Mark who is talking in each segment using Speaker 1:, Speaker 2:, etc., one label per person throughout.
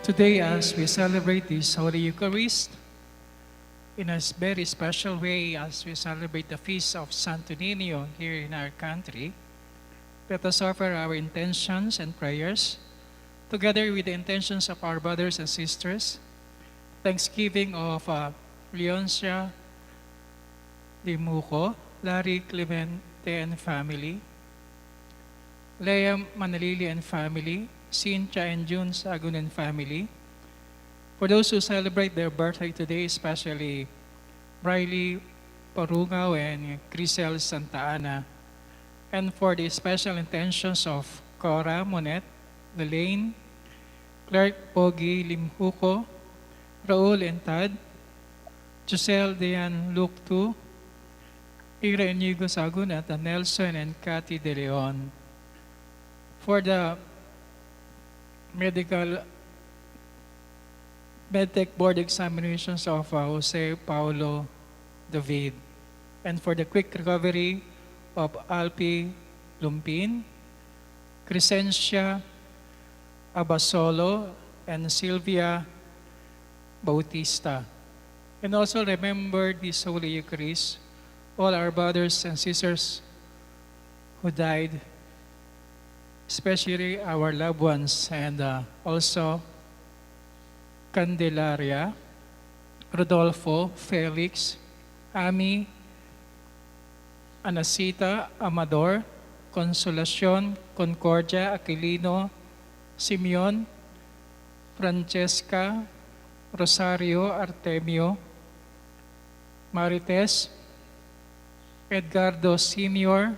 Speaker 1: Today, as we celebrate this Holy Eucharist, in a very special way, as we celebrate the feast of Santo Niño here in our country, let us offer our intentions and prayers, together with the intentions of our brothers and sisters, Thanksgiving of Leoncia Limuco, Larry Clemente and family, Leah Manalili and family, Cynthia and June Sagun and family. For those who celebrate their birthday today, especially Briley Parungao and Crisel Santa Ana. And for the special intentions of Cora Monet, Lelaine, Clark Pogi Limhuco, Raul and Tad, Giselle Dean Luktu, Ira Inigo Sagun at Nelson and Cathy De Leon. For the MedTech board examinations of Jose Paulo David, and for the quick recovery of Alpi Lumpin, Crescencia Abasolo, and Sylvia Bautista. And also remember this Holy Eucharist, all our brothers and sisters who died, especially our loved ones, and also Candelaria, Rodolfo, Felix, Ami, Anasita, Amador, Consolacion, Concordia, Aquilino, Simeon, Francesca, Rosario, Artemio, Marites, Edgardo Senior,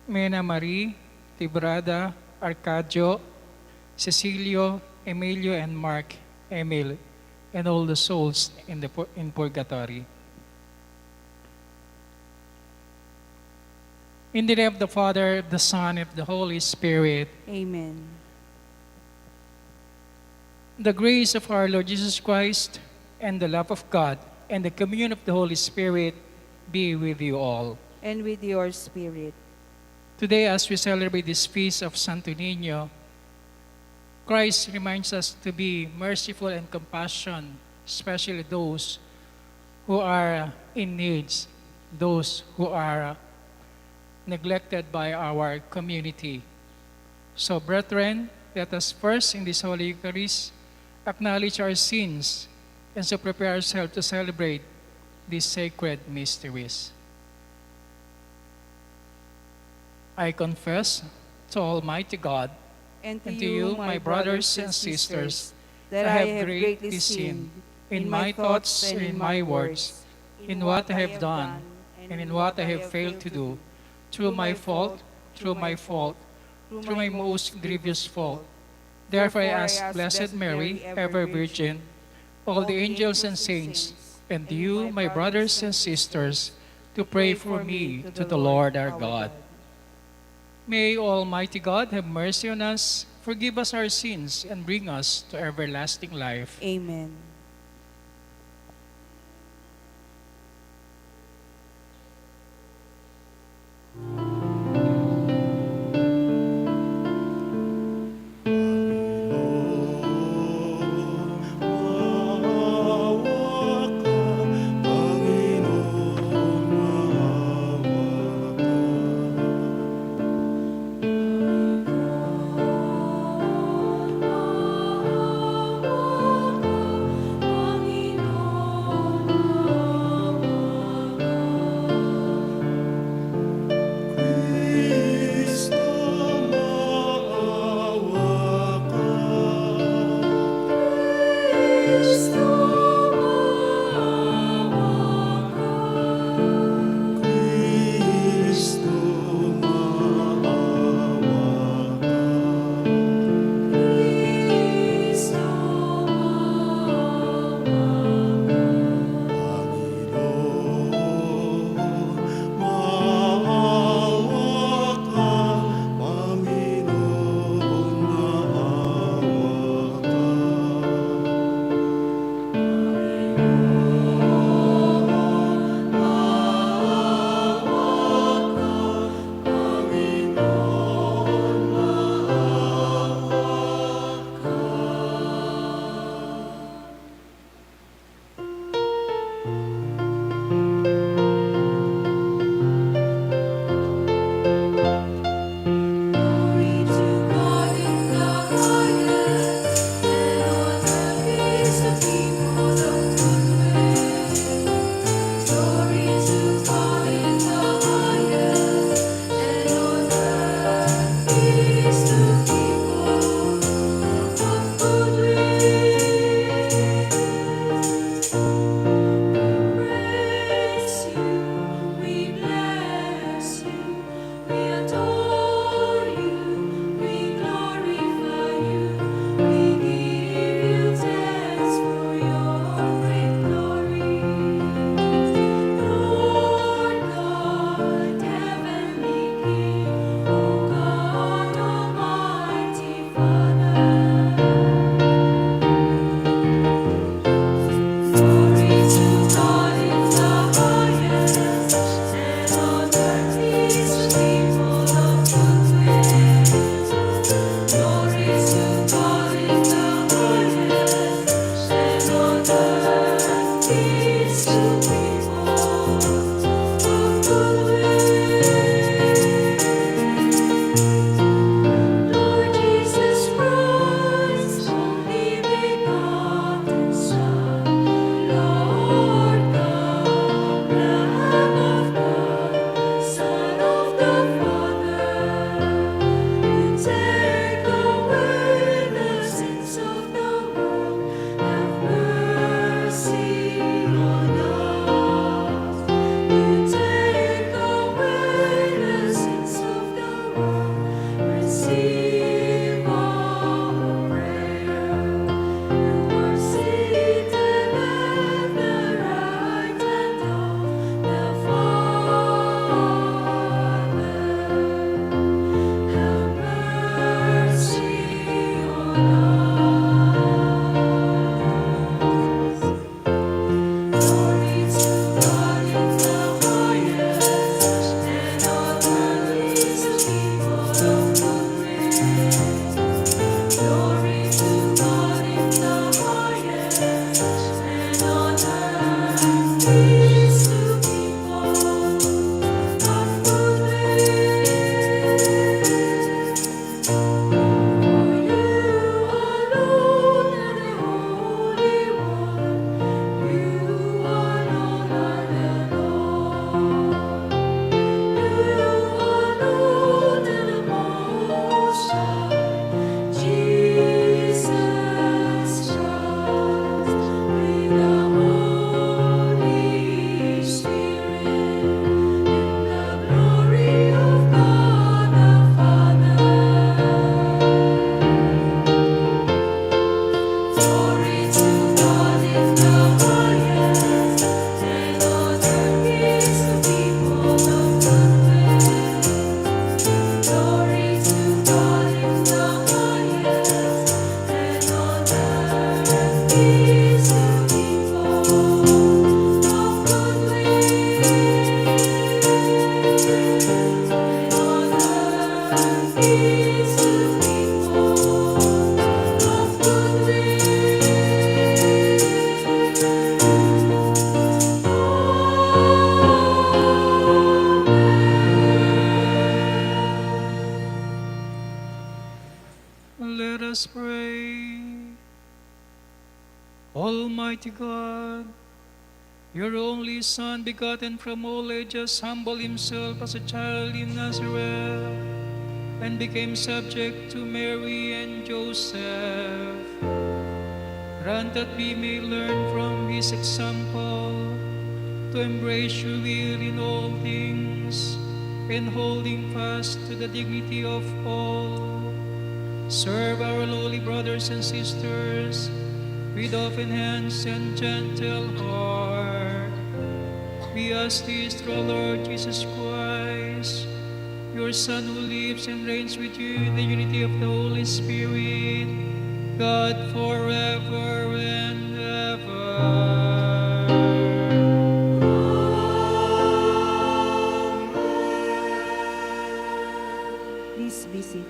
Speaker 1: Mena Marie, Tibrada, Arcadio, Cecilio, Emilio, and Mark Emil, and all the souls in purgatory. In the name of the Father, the Son, and the Holy Spirit.
Speaker 2: Amen.
Speaker 1: The grace of our Lord Jesus Christ, and the love of God, and the communion of the Holy Spirit be with you all.
Speaker 2: And with your spirit.
Speaker 1: Today, as we celebrate this feast of Santo Niño, Christ reminds us to be merciful and compassionate, especially those who are in needs, those who are neglected by our community. So, brethren, let us first in this Holy Eucharist acknowledge our sins and so prepare ourselves to celebrate these sacred mysteries. I confess to Almighty God
Speaker 2: And
Speaker 1: and to you, my brothers and sisters, that I have greatly sinned in my thoughts and in my words, in what I have done and in what I have failed to do, through my fault, through my most grievous fault. Therefore I ask Blessed Mary, ever Virgin, all the angels and saints, and you, my brothers and sisters, to pray for me to the Lord our God. May Almighty God have mercy on us, forgive us our sins, and bring us to everlasting life.
Speaker 2: Amen.
Speaker 1: Let us pray. Almighty God, your only Son, begotten from all ages, humbled himself as a child in Nazareth and became subject to Mary and Joseph. Grant that we may learn from his example to embrace your will in all things, and holding fast to the dignity of all, serve our lowly brothers and sisters with open hands and gentle heart. We ask this through our Lord Jesus Christ, your Son, who lives and reigns with you in the unity of the Holy Spirit, God forever and ever.
Speaker 2: Please be seated.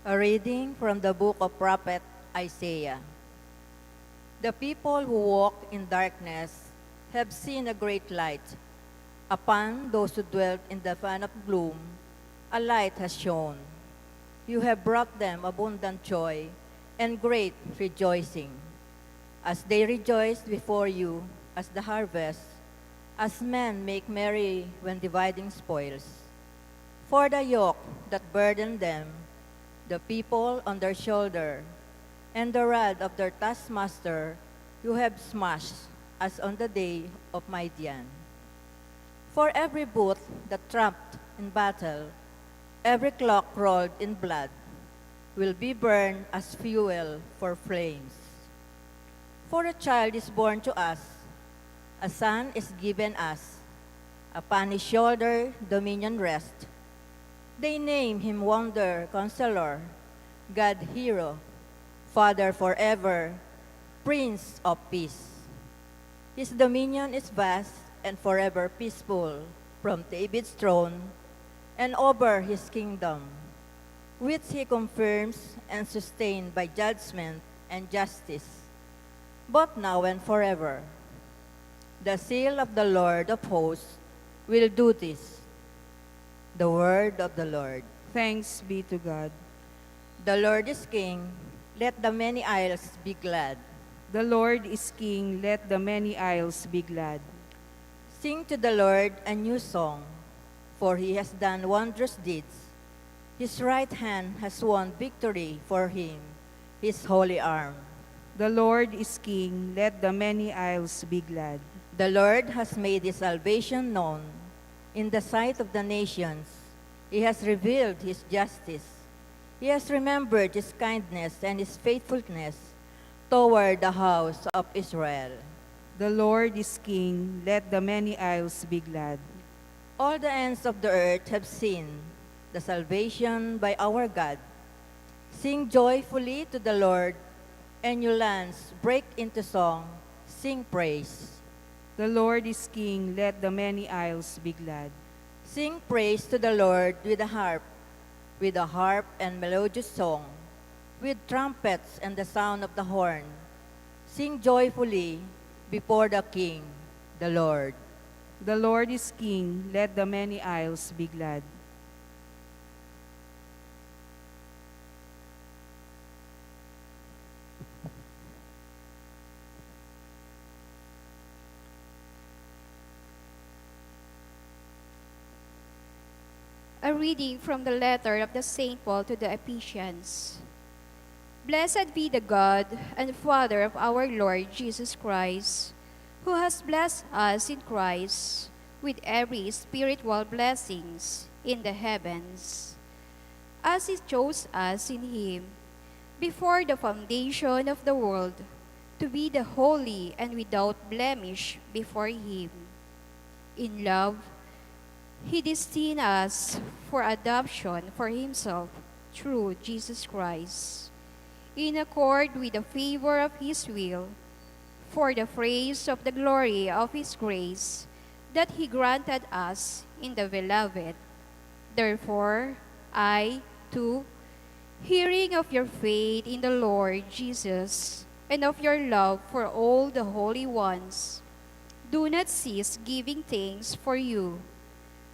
Speaker 2: A reading from the book of Prophet Isaiah. The people who walk in darkness have seen a great light. Upon those who dwelt in the fan of gloom, a light has shone. You have brought them abundant joy and great rejoicing, as they rejoice before you as the harvest, as men make merry when dividing spoils. For the yoke that burdened them, the people on their shoulder, and the rod of their taskmaster you have smashed, as on the day of Midian. For every boot that tramped in battle, every clock rolled in blood, will be burned as fuel for flames. For a child is born to us, a son is given us, upon his shoulder dominion rests. They name him Wonder, Counselor, God hero, Father forever, Prince of peace. His dominion is vast and forever peaceful from David's throne and over his kingdom, which he confirms and sustains by judgment and justice, both now and forever. The seal of the Lord of hosts will do this. The word of the Lord.
Speaker 3: Thanks be to God.
Speaker 2: The Lord is king. Let the many isles be glad.
Speaker 3: The Lord is king, let the many isles be glad.
Speaker 2: Sing to the Lord a new song, for he has done wondrous deeds. His right hand has won victory for him, his holy arm.
Speaker 3: The Lord is king, let the many isles be glad.
Speaker 2: The Lord has made his salvation known in the sight of the nations. He has revealed his justice. He has remembered his kindness and his faithfulness toward the house of Israel.
Speaker 3: The Lord is king, let the many isles be glad.
Speaker 2: All the ends of the earth have seen the salvation by our God. Sing joyfully to the Lord, and you lands break into song, sing praise.
Speaker 3: The Lord is king, let the many isles be glad.
Speaker 2: Sing praise to the Lord with a harp and melodious song, with trumpets and the sound of the horn. Sing joyfully before the King, the Lord.
Speaker 3: The Lord is king, let the many isles be glad.
Speaker 4: A reading from the letter of the Saint Paul to the Ephesians. Blessed be the God and Father of our Lord Jesus Christ, who has blessed us in Christ with every spiritual blessings in the heavens, as he chose us in him before the foundation of the world to be the holy and without blemish before him. In love, he destined us for adoption for himself through Jesus Christ, in accord with the favor of his will, for the praise of the glory of his grace that he granted us in the Beloved. Therefore, I, too, hearing of your faith in the Lord Jesus and of your love for all the holy ones, do not cease giving thanks for you,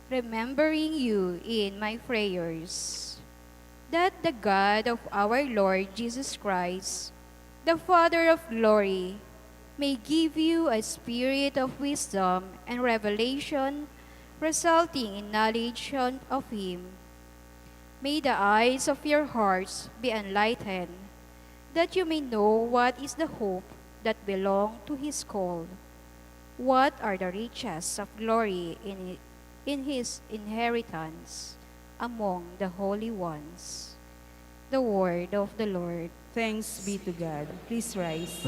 Speaker 4: remembering you in my prayers, that the God of our Lord Jesus Christ, the Father of glory, may give you a spirit of wisdom and revelation resulting in knowledge of him. May the eyes of your hearts be enlightened, that you may know what is the hope that belongs to his call, what are the riches of glory in his inheritance among the holy ones. The word of the Lord.
Speaker 3: Thanks be to God. Please rise.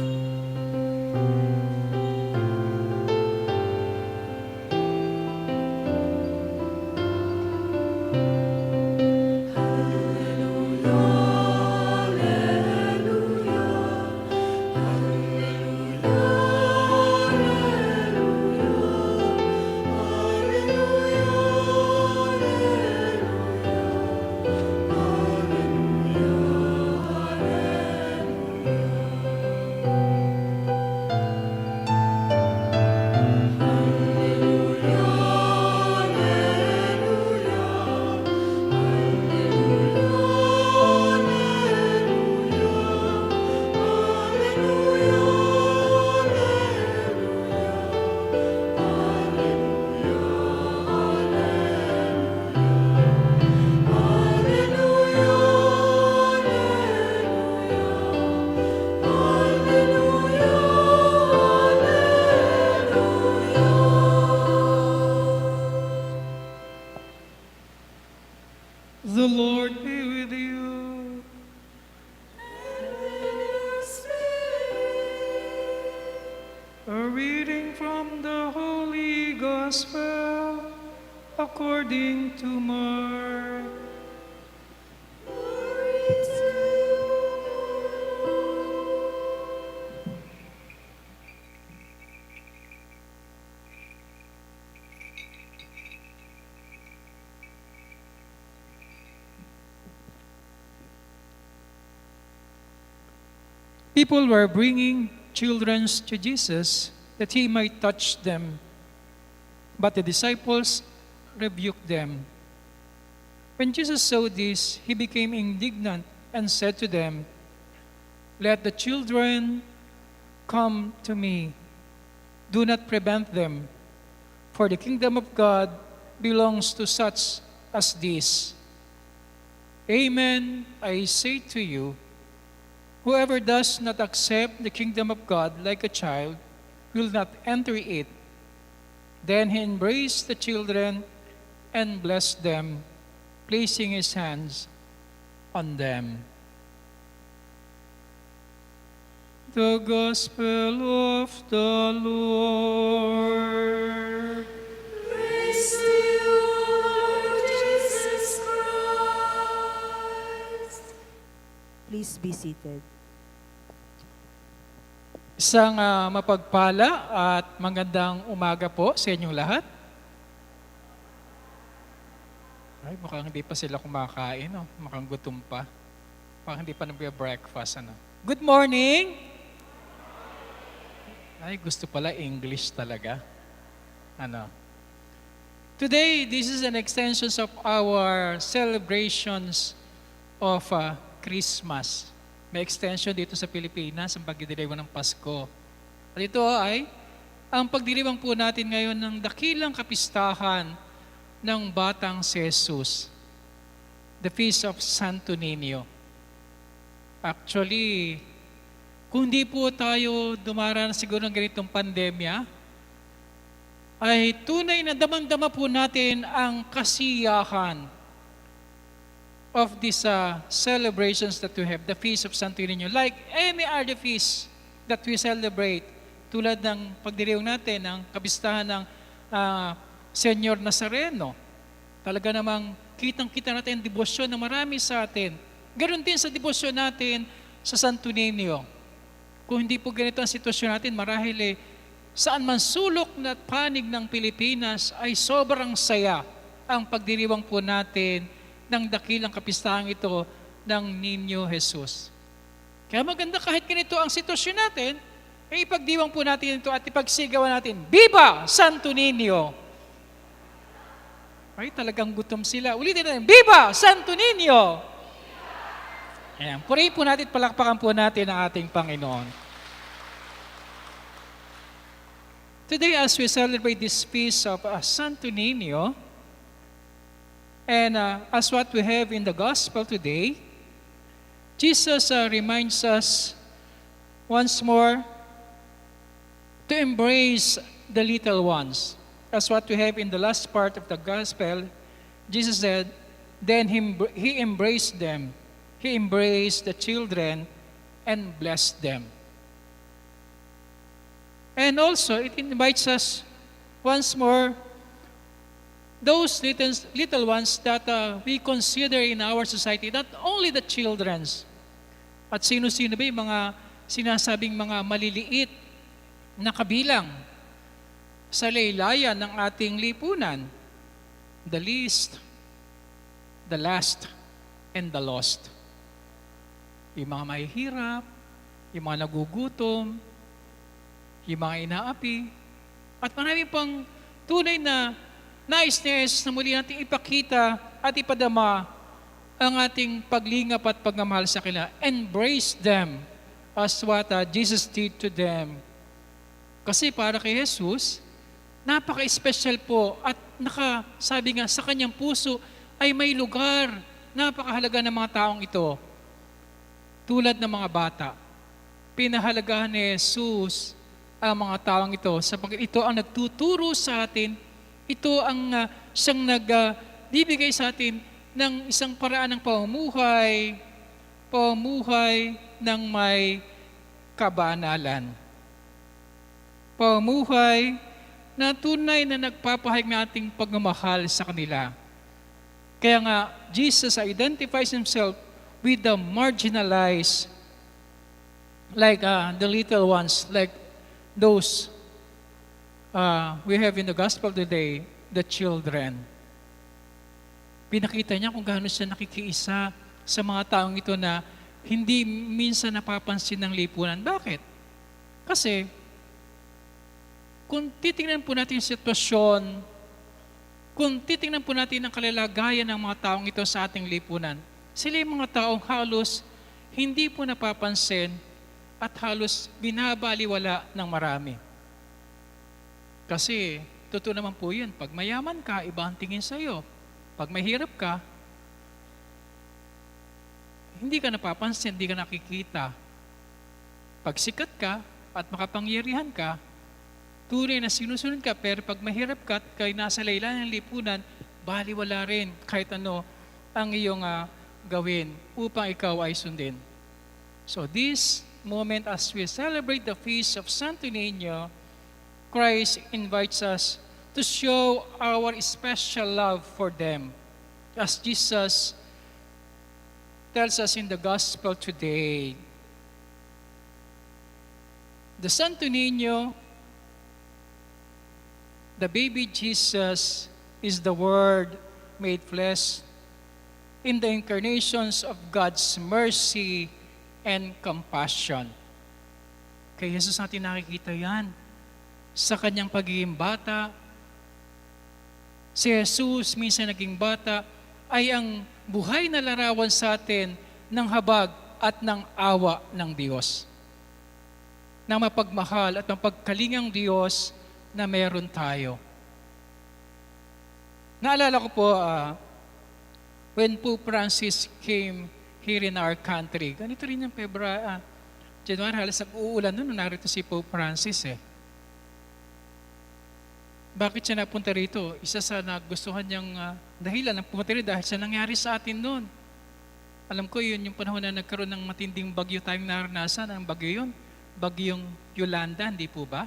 Speaker 1: The Lord be with you. A reading from the Holy Gospel according to Mark.
Speaker 5: Glory to
Speaker 1: people were bringing children to Jesus that he might touch them. But the disciples rebuked them. When Jesus saw this, he became indignant and said to them, "Let the children come to me. Do not prevent them, for the kingdom of God belongs to such as these. Amen, I say to you, whoever does not accept the kingdom of God like a child will not enter it." Then he embraced the children and blessed them, placing his hands on them. The Gospel of the Lord.
Speaker 5: Praise to you, Lord Jesus Christ.
Speaker 3: Please be seated.
Speaker 1: Isang mapagpala at magandang umaga po sa inyong lahat. Ay, mukhang hindi pa sila kumakain, no? Mukhang gutom pa. Mukhang hindi pa nagbe-breakfast, ano? Good morning! Ay, gusto pala English talaga. Ano? Today, this is an extension of our celebrations of Christmas. May extension dito sa Pilipinas ang pagdiriwang ng Pasko. At ito ay ang pagdiriwang po natin ngayon ng dakilang kapistahan ng batang si Jesus, the Feast of Santo Niño. Actually, kung di po tayo dumaraan siguro ng ganitong pandemya, ay tunay na damang-dama po natin ang kasiyahan of these celebrations that we have, the Feast of Santo Niño, like any other feast that we celebrate, tulad ng pagdiriwang natin, ng kapistahan ng Señor Nazareno. Talaga namang kitang-kita natin ang debosyon na marami sa atin. Ganon din sa debosyon natin sa Santo Niño. Kung hindi po ganito ang sitwasyon natin, marahil saan man sulok na panig ng Pilipinas ay sobrang saya ang pagdiriwang po natin ng dakilang kapistahang ito ng Niño Jesus. Kaya maganda kahit ganito ang sitwasyon natin, ay ipagdiwang po natin ito at ipagsigawan natin, "Viva Santo Niño!" Ay, talagang gutom sila. Ulitin natin, "Viva Santo Niño!" Ayan, purihin po natin, palakpakan po natin ang ating Panginoon. Today, as we celebrate this feast of Santo Niño, and as what we have in the Gospel today, Jesus reminds us once more to embrace the little ones. As what we have in the last part of the Gospel, Jesus said, then he embraced them. He embraced the children and blessed them. And also, it invites us once more those little ones that we consider in our society, not only the children's, at sino-sino ba yung mga sinasabing mga maliliit na kabilang sa laylayan ng ating lipunan, the least, the last, and the lost. Yung mga mahihirap, yung mga nagugutom, yung mga inaapi, at marami pang tunay na nais ni Jesus na muli natin ipakita at ipadama ang ating paglingap at pagmamahal sa kanila. Embrace them as what Jesus did to them. Kasi para kay Jesus, napaka-special po at sabi nga sa kanyang puso ay may lugar. Napakahalaga ng mga taong ito. Tulad ng mga bata. Pinahalagahan ni Jesus ang mga taong ito sapagkat ito ang nagtuturo sa atin. Ito ang siyang nagbibigay sa atin ng isang paraan ng pamumuhay ng may kabanalan. Pamumuhay na tunay na nagpapahayag ng ating pagmamahal sa kanila. Kaya nga, Jesus identifies himself with the marginalized, like the little ones, like those we have in the gospel today, the children. Pinakita niya kung gaano siya nakikiisa sa mga taong ito na hindi minsan napapansin ng lipunan. Bakit? Kasi, kung titingnan po natin yung sitwasyon, kung titingnan po natin ang kalalagayan ng mga taong ito sa ating lipunan, sila yung mga taong halos hindi po napapansin at halos binabaliwala ng marami. Kasi, totoo naman po yun, pag mayaman ka, iba ang tingin sa iyo. Pag mahirap ka, hindi ka napapansin, hindi ka nakikita. Pag sikat ka at makapangyarihan ka, tunay na sinusunod ka, pero pag mahirap ka at kayo nasa laylayan ng lipunan, baliwala rin kahit ano ang iyong gawin upang ikaw ay sundin. So this moment as we celebrate the feast of Santo Niño, Christ invites us to show our special love for them. As Jesus tells us in the gospel today, the Santo Niño, the baby Jesus, is the Word made flesh in the incarnations of God's mercy and compassion. Kay Jesus natin nakikita yan. Sa kanyang pagiging bata, si Jesus minsan naging bata, ay ang buhay na larawan sa atin ng habag at ng awa ng Diyos. Na mapagmahal at mapagkalingang Diyos na meron tayo. Naalala ko po, when Pope Francis came here in our country, ganito rin yung January, halos nag-uulan nun, narito si Pope Francis eh. Bakit siya napunta rito? Isa sa nagustuhan niyang dahilan ng pumunta rito dahil sa nangyari sa atin noon. Alam ko yun yung panahon na nagkaroon ng matinding bagyo tayong naranasan. Ang bagyo yun, bagyong Yolanda, hindi po ba?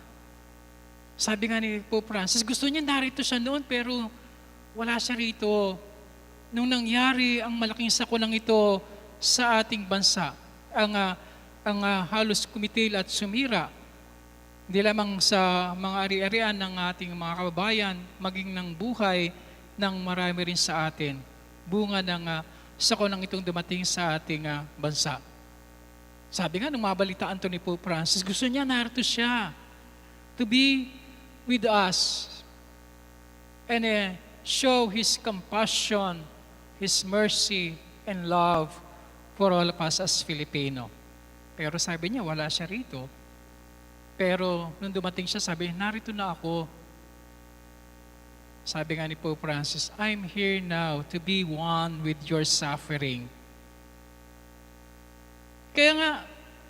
Speaker 1: Sabi nga ni Pope Francis, gusto niya narito siya noon pero wala siya rito. Nung nangyari ang malaking sakunang ito sa ating bansa, ang halos kumitil at sumira, hindi lamang sa mga ari-arian ng ating mga kababayan, maging ng buhay ng marami rin sa atin. Bunga ng sakunang itong dumating sa ating bansa. Sabi nga, nung mabalitaan to ni Pope Francis, gusto niya narito siya to be with us and show His compassion, His mercy, and love for all of us as Filipino. Pero sabi niya, wala siya rito. Pero nung dumating siya, sabi, narito na ako. Sabi nga ni Pope Francis, I'm here now to be one with your suffering. Kaya nga,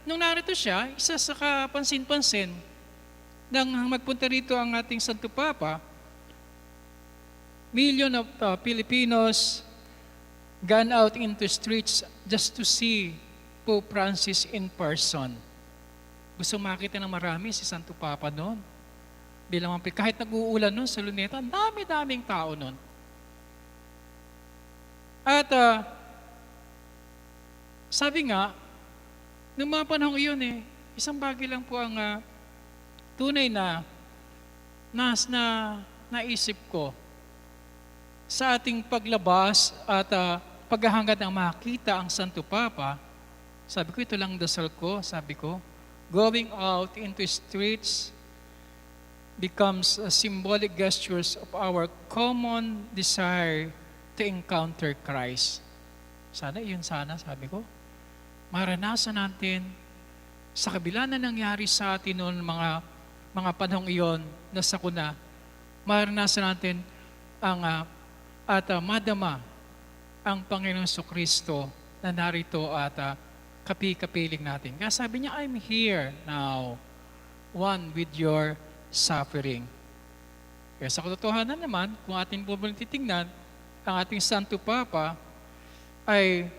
Speaker 1: nung narito siya, isa sa kapansin-pansin, nang magpunta rito ang ating Santo Papa, million of Filipinos gone out into streets just to see Pope Francis in person. Gusto makita ng marami si Santo Papa noon. Bilang kahit nag-uulan noon sa Luneta, dami-daming tao noon. At sabi nga, nung mga panahon iyon isang bagay lang po ang tunay na naisip ko sa ating paglabas at paghahangad ng makita ang Santo Papa. Sabi ko, ito lang dasal ko, sabi ko, going out into streets becomes a symbolic gestures of our common desire to encounter Christ. Sana, sabi ko. Maranasan natin sa kabila na nangyari sa atin noon mga panahong iyon na sakuna, maranasan natin ang madama ang Panginoon Kristo na narito at kapi-kapiling natin. Kaya sabi niya, I'm here now, one with your suffering. Kaya sa katotohanan naman, kung ating titingnan, ang ating Santo Papa ay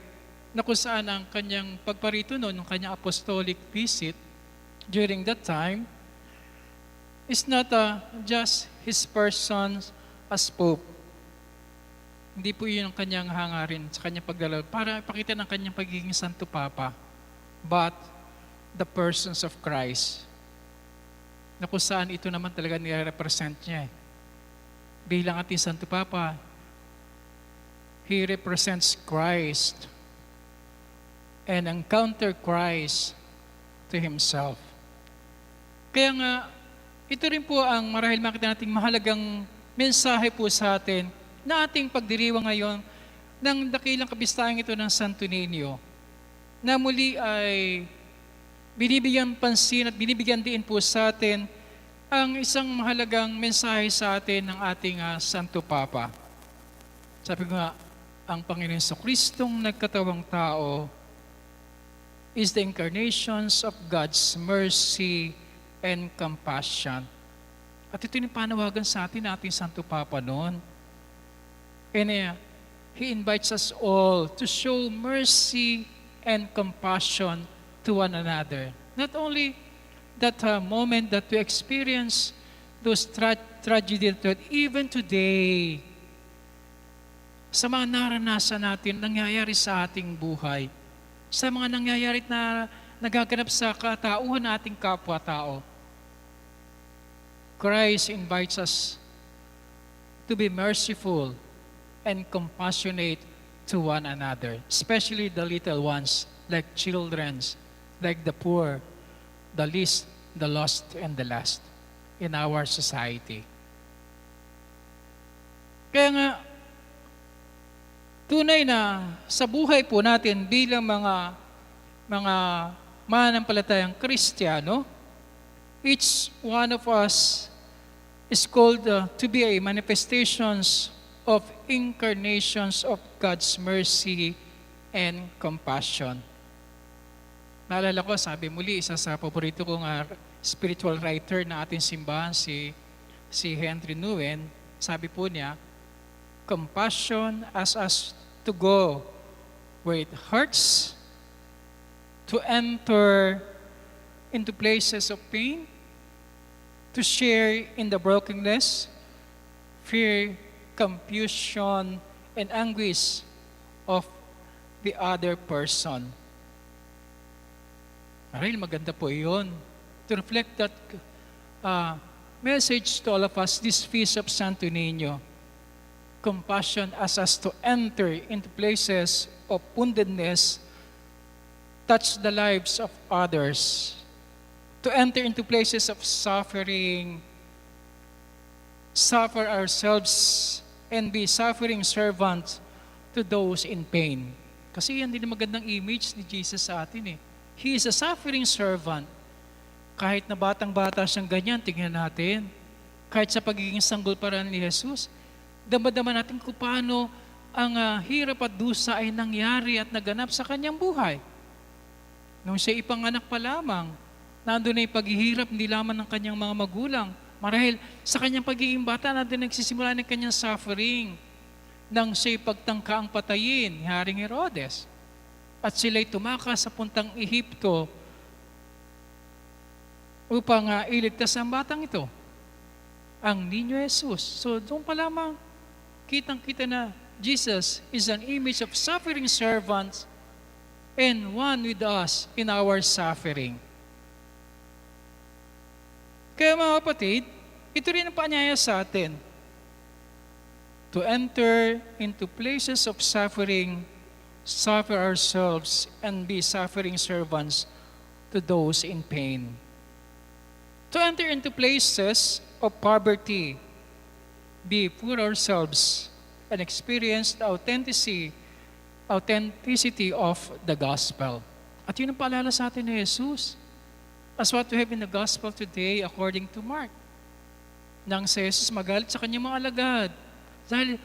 Speaker 1: na kung saan ang kanyang pagparito noon, ang kanyang apostolic visit during that time, is not just his person as Pope. Hindi po yun ang kanyang hangarin sa kanyang pagdalaw para ipakita ng kanyang pagiging Santo Papa, but the persons of Christ. Na kung saan ito naman talaga nire-represent niya. Bilang ating Santo Papa, He represents Christ. and encounter Christ to Himself. Kaya nga, ito rin po ang marahil makita nating mahalagang mensahe po sa atin na ating pagdiriwang ngayon ng dakilang kabistahan ito ng Santo Niño, na muli ay binibigyan pansin at binibigyan din po sa atin ang isang mahalagang mensahe sa atin ng ating Santo Papa. Sabi ko nga, ang Panginoon Kristong nagkatawang tao is the incarnations of God's mercy and compassion. At ito yung panawagan sa atin ng ating Santo Papa noon. And He invites us all to show mercy and compassion to one another. Not only that moment that we experience those tragedies, but even today, sa mga naranasan natin, nangyayari sa ating buhay, sa mga nangyayari na nagaganap sa katauhan ng ating kapwa-tao, Christ invites us to be merciful and compassionate to one another, especially the little ones, like children, like the poor, the least, the lost, and the last in our society. Kaya nga, tunay na sa buhay po natin bilang mga mananampalatayang Kristiyano, each one of us is called to be a manifestations of incarnations of God's mercy and compassion. Naalala ko, sabi muli, isa sa paborito kong spiritual writer na ating simbahan, si Henry Nouwen, sabi po niya, compassion asks us to go where it hurts, to enter into places of pain, to share in the brokenness, fear, confusion, and anguish of the other person. Marahil maganda po yun. To reflect that message to all of us this feast of Santo Niño. Compassion asks us to enter into places of woundedness, touch the lives of others, to enter into places of suffering, suffer ourselves, and be suffering servants to those in pain. Kasi yan din ang magandang image ni Jesus sa atin eh. He is a suffering servant. Kahit na batang-bata siyang ganyan, tingnan natin. Kahit sa pagiging sanggol para ni Jesus, dama-dama natin kung paano ang hirap at dusa ay nangyari at naganap sa kanyang buhay. Nung siya ipanganak pa lamang, nandun na yung paghihirap, hindi lamang ng kanyang mga magulang. Marahil sa kanyang pagiging bata, nandun nagsisimula ng kanyang suffering nang siya'y pagtangka ang patayin ni Haring Herodes. At sila'y tumakas sa puntang Ehipto upang iligtas ang batang ito, ang Niño Jesus. So doon pa lamang, kitang-kita na Jesus is an image of suffering servants and one with us in our suffering. Kaya mga kapatid, ito rin ang paanyaya sa atin. To enter into places of suffering, suffer ourselves, and be suffering servants to those in pain. To enter into places of poverty, be poor ourselves, and experience the authenticity of the gospel. At yun ang paalala sa atin ni Jesus. As what we have in the gospel today, according to Mark. Nang si Jesus magalit sa kanyang mga alagad. Dahil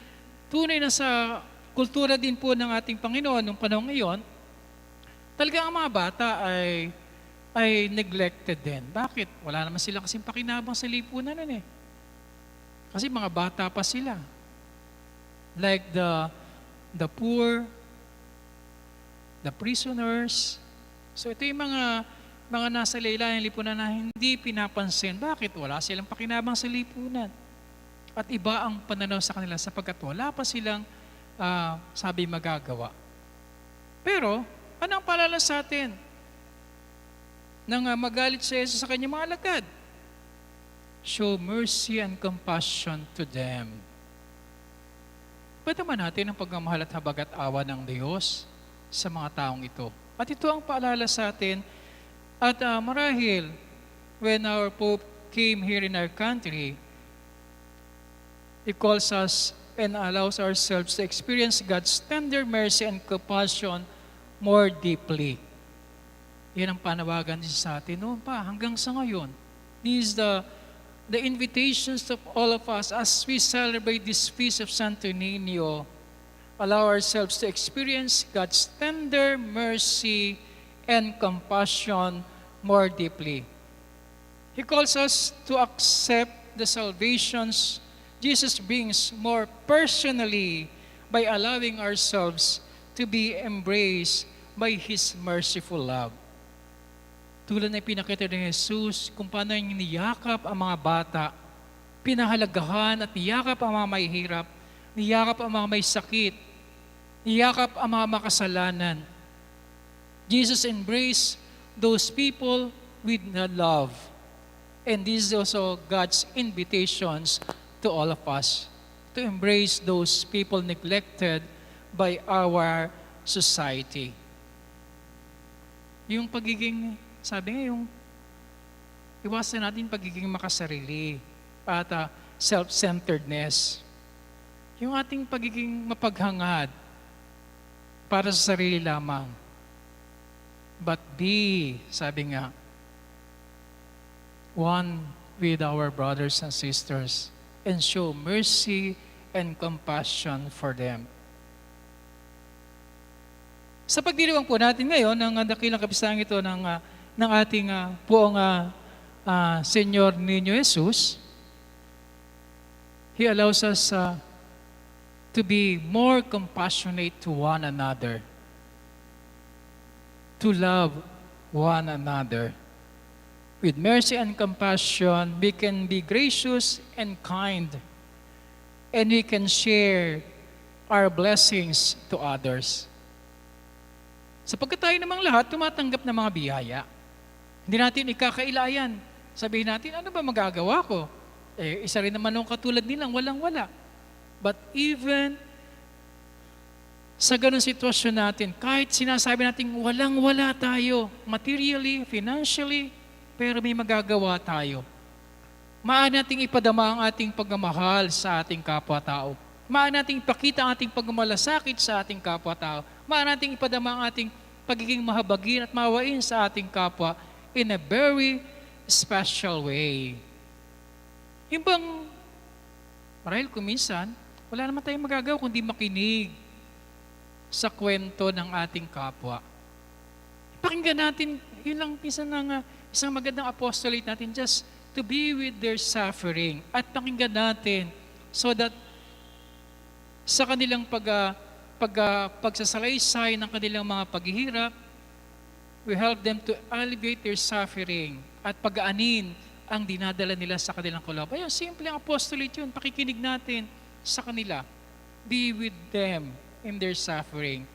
Speaker 1: tunay na sa kultura din po ng ating Panginoon nung panahon ngayon, talagang ang mga bata ay neglected din. Bakit? Wala naman sila kasing pakinabang sa lipunan nun eh. Kasi mga bata pa sila. Like the poor, the prisoners. So ito yung mga nasa laylayan lipunan na hindi pinapansin. Bakit? Wala silang pakinabang sa lipunan. At iba ang pananaw sa kanila sapagkat wala pa silang sabi magagawa. Pero, ano ang paalala sa atin? Nang magalit si Jesus sa kanyang mga alagad. Show mercy and compassion to them. Pwede naman natin ang pagmamahal at habag at awa ng Diyos sa mga taong ito. At ito ang paalala sa atin. At marahil, when our Pope came here in our country, he calls us and allows ourselves to experience God's tender mercy and compassion more deeply. Yan ang panawagan niya sa atin noon pa hanggang sa ngayon. This is the invitations of all of us as we celebrate this feast of Santo Niño. Allow ourselves to experience God's tender mercy and compassion more deeply. He calls us to accept the salvations Jesus brings more personally by allowing ourselves to be embraced by His merciful love. Tulad na pinakita ni Jesus kung paano niya niyakap ang mga bata, pinahalagahan at niyakap ang mga may hirap, niyakap ang mga may sakit, niyakap ang mga makasalanan. Jesus embraced those people with love. And this is also God's invitations to all of us to embrace those people neglected by our society. Yung pagiging, sabi nga, yung iwasan natin pagiging makasarili at self-centeredness. Yung ating pagiging mapaghangad para sa sarili lamang. But be, sabi nga, one with our brothers and sisters and show mercy and compassion for them. Sa pagdiriwang po natin ngayon ng dakilang kapistahan ito ng ating poong Señor Niño Jesus, He allows us to be more compassionate to one another, to love one another. With mercy and compassion, we can be gracious and kind, and we can share our blessings to others. Sapagkat tayo namang lahat tumatanggap ng mga biyaya. Hindi natin ikakailayan. Sabihin natin, ano ba magagawa ko? Isa rin naman nung katulad nilang walang-wala. But even sa ganung sitwasyon natin, kahit sinasabi natin walang-wala tayo, materially, financially, pero may magagawa tayo. Maaari nating ipadama ang ating pagmamahal sa ating kapwa-tao. Maaari nating ipakita ang ating pagmamalasakit sa ating kapwa-tao. Maaari nating ipadama ang ating pagiging mahabagin at mawain sa ating kapwa in a very special way. Yung bang, marahil kung minsan, wala naman tayong magagawa kundi makinig sa kwento ng ating kapwa. Pakinggan natin, yun lang minsan ng isang magandang apostolate natin, just to be with their suffering at pakinggan natin so that sa kanilang pagsasalaysay ng kanilang mga paghihirap, we help them to alleviate their suffering at pagaanin ang dinadala nila sa kanilang kalooban. Ayun, simple ang apostolate yun. Pakikinig natin sa kanila. Be with them in their suffering.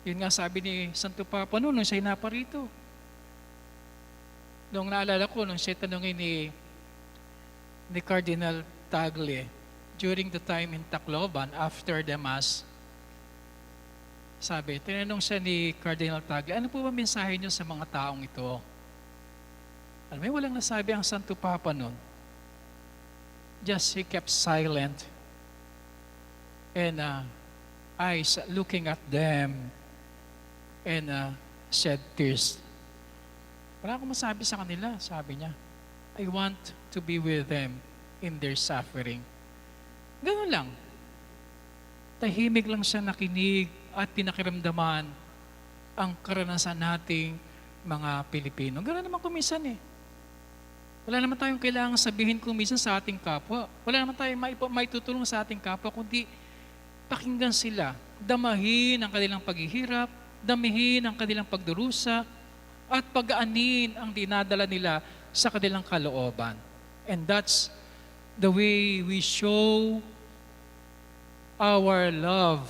Speaker 1: Yun nga sabi ni Santo Papa noon, nung siya'y naparito. Nung naalala ko, nung siya tanongin ni Cardinal Tagle, during the time in Tacloban, after the Mass, sabi, tinanong siya ni Cardinal Tagle, ano po ba mensahe niyo sa mga taong ito? Alam mo, walang nasabi ang Santo Papa noon. Just he kept silent and eyes looking at them and shed tears. Wala akong masabi sa kanila, sabi niya. I want to be with them in their suffering. Ganun lang. Tahimik lang siya nakinig at pinakiramdaman ang karanasan nating mga Pilipino. Ganun naman kuminsan eh. Wala naman tayong kailangang sabihin kuminsan sa ating kapwa. Wala naman tayong maitutulong sa ating kapwa, kundi pakinggan sila. Damahin ang kanilang paghihirap, damihin ang kanilang pagdurusa, at pag-aanin ang dinadala nila sa kanilang kalooban. And that's the way we show our love,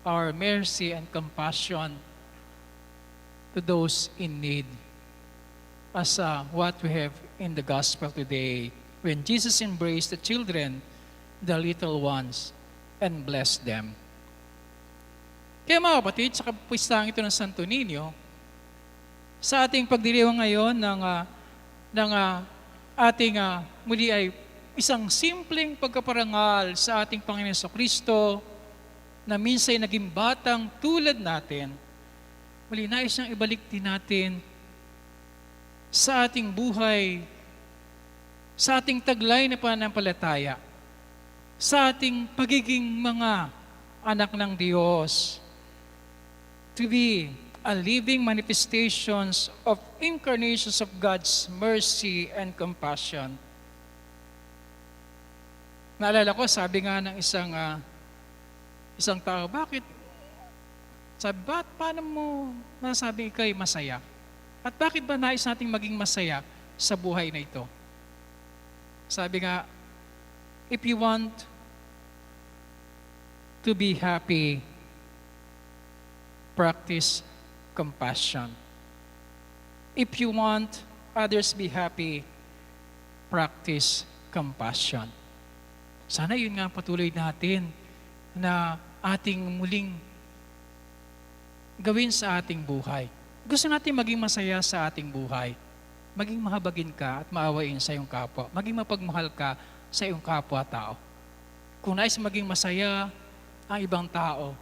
Speaker 1: our mercy and compassion to those in need. As what we have in the gospel today, when Jesus embraced the children, the little ones, and blessed them. Kaya mga kapatid, sa kapuistang ito ng Santo Niño, sa ating pagdiriwang ngayon ng ating muli ay isang simpleng pagkaparangal sa ating Panginoon Kristo na minsan ay naging batang tulad natin. Muli, nais niyang ibalik din natin sa ating buhay, sa ating taglay na pananampalataya, sa ating pagiging mga anak ng Diyos, to be a living manifestations of incarnations of God's mercy and compassion. Naalala ko, sabi nga ng isang tao, bakit? Sabi, paano mo masasabing ikaw'y masaya? At bakit ba nais nating maging masaya sa buhay na ito? Sabi nga, if you want to be happy, practice compassion. If you want others be happy, practice compassion. Sana yun nga patuloy natin na ating muling gawin sa ating buhay. Gusto natin maging masaya sa ating buhay. Maging mahabagin ka at maawain sa iyong kapwa. Maging mapagmahal ka sa iyong kapwa-tao. Kung nais maging masaya ang ibang tao,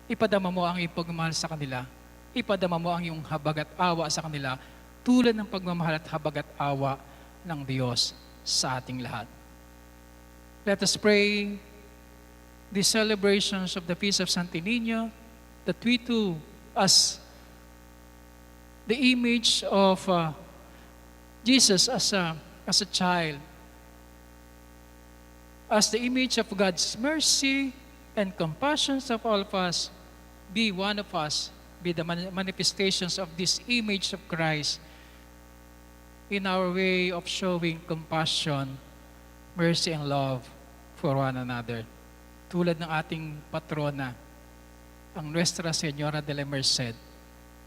Speaker 1: ipadama mo ang iyong pagmamahal sa kanila. Ipadama mo ang iyong habag at awa sa kanila tulad ng pagmamahal at habag at awa ng Diyos sa ating lahat. Let us pray the celebrations of the Feast of Santo Niño, that we too, as the image of Jesus as a child, as the image of God's mercy and compassion of all of us, be one of us, be the manifestations of this image of Christ in our way of showing compassion, mercy, and love for one another. Tulad ng ating patrona, ang Nuestra, Señora de la Merced,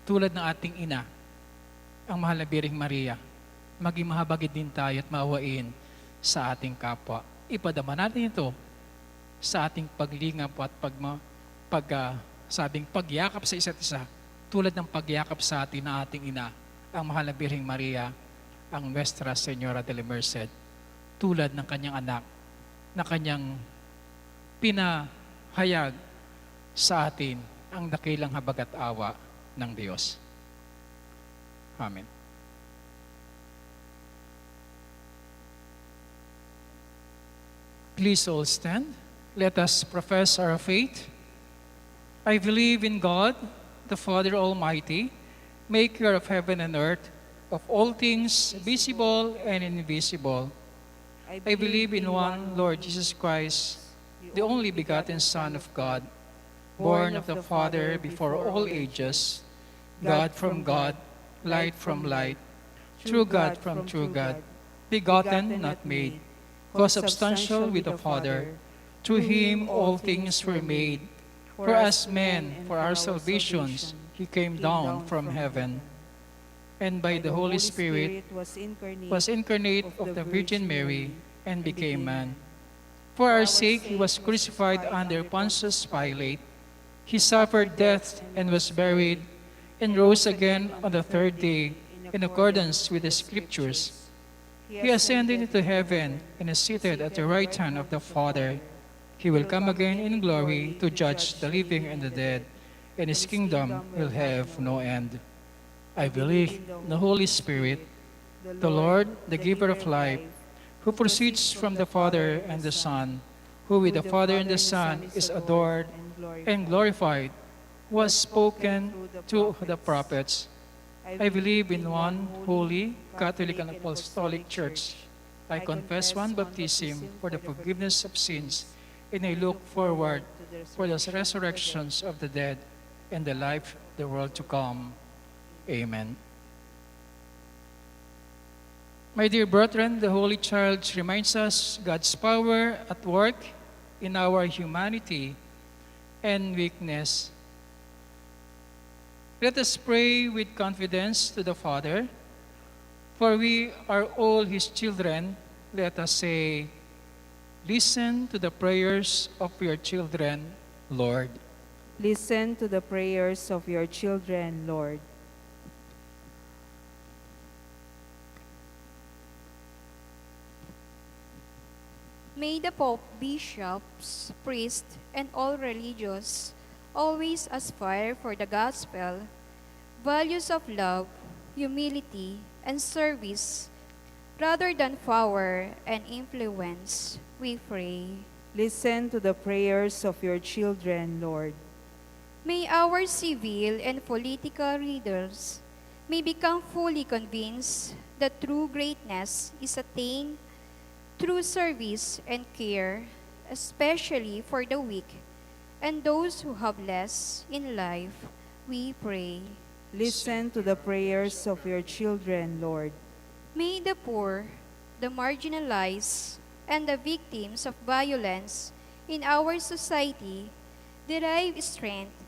Speaker 1: tulad ng ating ina, ang mahal na Birheng Maria, maging mahabagin din tayo at maawain sa ating kapwa. Ipadama natin ito sa ating paglingap at pagyakap sa isa't isa, tulad ng pagyakap sa atin na ating ina, ang mahal na Birheng Maria, ang Nuestra Señora de la Merced, tulad ng kanyang anak na kanyang pinahayag sa atin ang dakilang habag at awa ng Diyos. Amen. Please all stand. Let us profess our faith. I believe in God, the Father Almighty, maker of heaven and earth, of all things visible and invisible. I believe in one Lord Jesus Christ, the only begotten Son of God, born of the Father before all ages, God from God, light from light, true God from true God, begotten, not made, co-substantial with the Father. Through him all things were made. For us men, for our salvations, he came down from heaven. And by the Holy Spirit was incarnate of the Virgin Mary and became man. For our sake he was crucified under Pontius Pilate. He suffered death and was buried, and rose again on the third day in accordance with the Scriptures. He ascended into heaven and is seated at the right hand of the Father. He will come again in glory to judge the living and the dead, and his kingdom will have no end. I believe in the Holy Spirit, the Lord, the giver of life, who proceeds from the Father and the Son, who with the Father and the Son is adored and glorified, was spoken to the prophets. I believe in one holy, Catholic and Apostolic Church. I confess one baptism for the forgiveness of sins, and I look forward for the resurrections of the dead and the life of the world to come. Amen. My dear brethren, the Holy Child reminds us God's power at work in our humanity and weakness. Let us pray with confidence to the Father, for we are all His children. Let us say, listen to the prayers of your children, Lord.
Speaker 3: Listen to the prayers of your children, Lord.
Speaker 4: May the Pope, bishops, priests, and all religious always aspire for the gospel, values of love, humility, and service, rather than power and influence, we pray.
Speaker 3: Listen to the prayers of your children, Lord.
Speaker 4: May our civil and political leaders may become fully convinced that true greatness is attained through service and care, especially for the weak and those who have less in life, we pray.
Speaker 3: Listen to the prayers of your children, Lord.
Speaker 4: May the poor, the marginalized, and the victims of violence in our society derive strength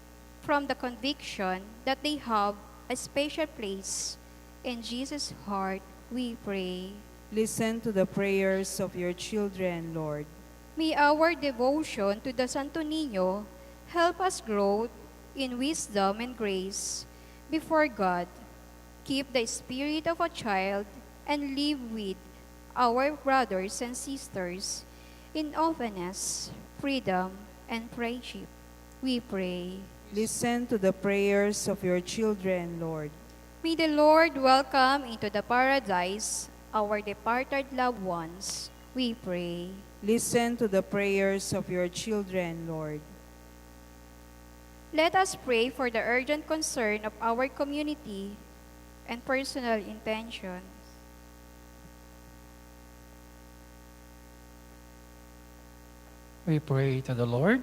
Speaker 4: from the conviction that they have a special place in Jesus' heart, we pray.
Speaker 3: Listen to the prayers of your children, Lord.
Speaker 4: May our devotion to the Santo Niño help us grow in wisdom and grace before God, keep the spirit of a child, and live with our brothers and sisters in openness, freedom, and friendship. We pray.
Speaker 3: Listen to the prayers of your children, Lord.
Speaker 4: May the Lord welcome into the paradise our departed loved ones. We pray.
Speaker 3: Listen to the prayers of your children, Lord.
Speaker 4: Let us pray for the urgent concern of our community and personal intentions.
Speaker 1: We pray to the Lord.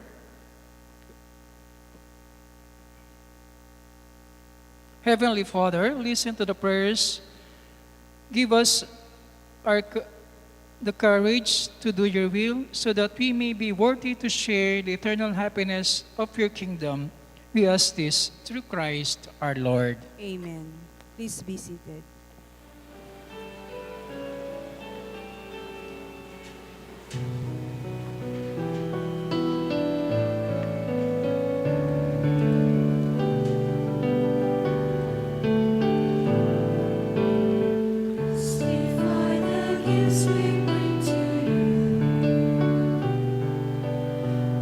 Speaker 1: Heavenly Father, listen to the prayers. Give us the courage to do your will so that we may be worthy to share the eternal happiness of your kingdom. We ask this through Christ our Lord.
Speaker 3: Amen. Please be seated.
Speaker 5: Justify the gifts we bring to you.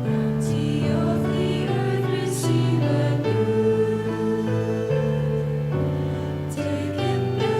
Speaker 5: Bounty of the earth receive anew. Take and bless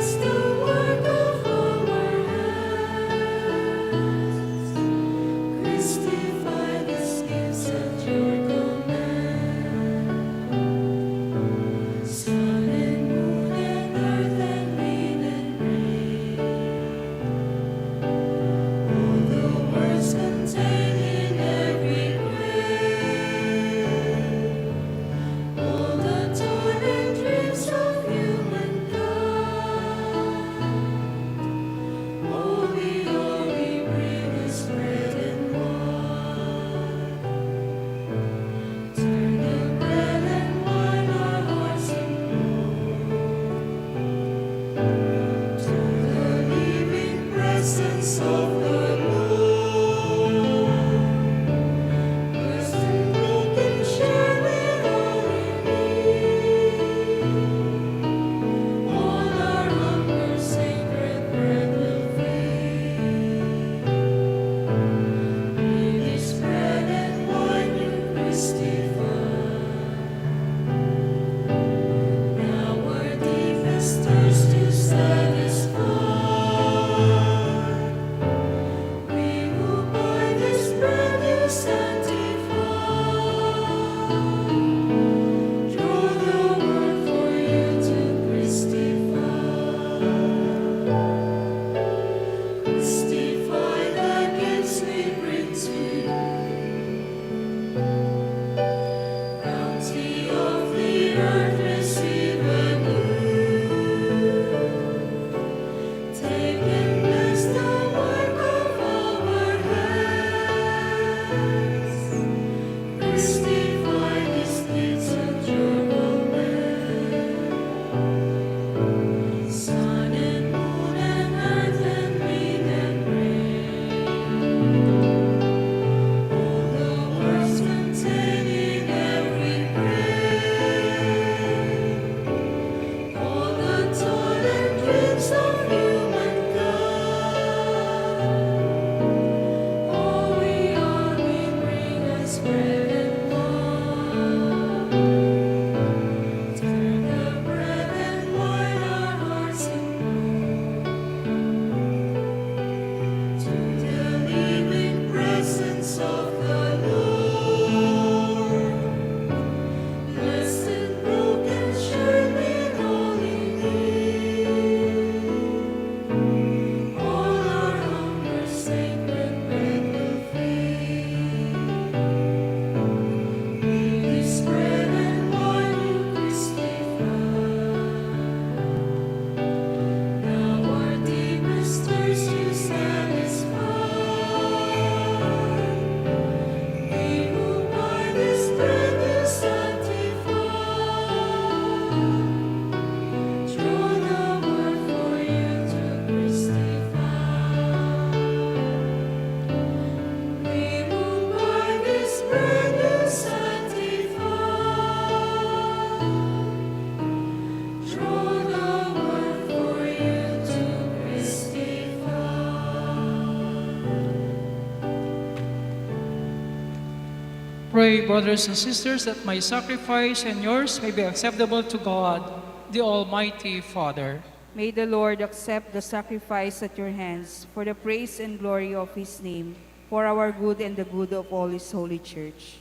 Speaker 1: Pray, brothers and sisters, that my sacrifice and yours may be acceptable to God, the Almighty Father.
Speaker 3: May the Lord accept the sacrifice at your hands for the praise and glory of his name, for our good and the good of all his holy church.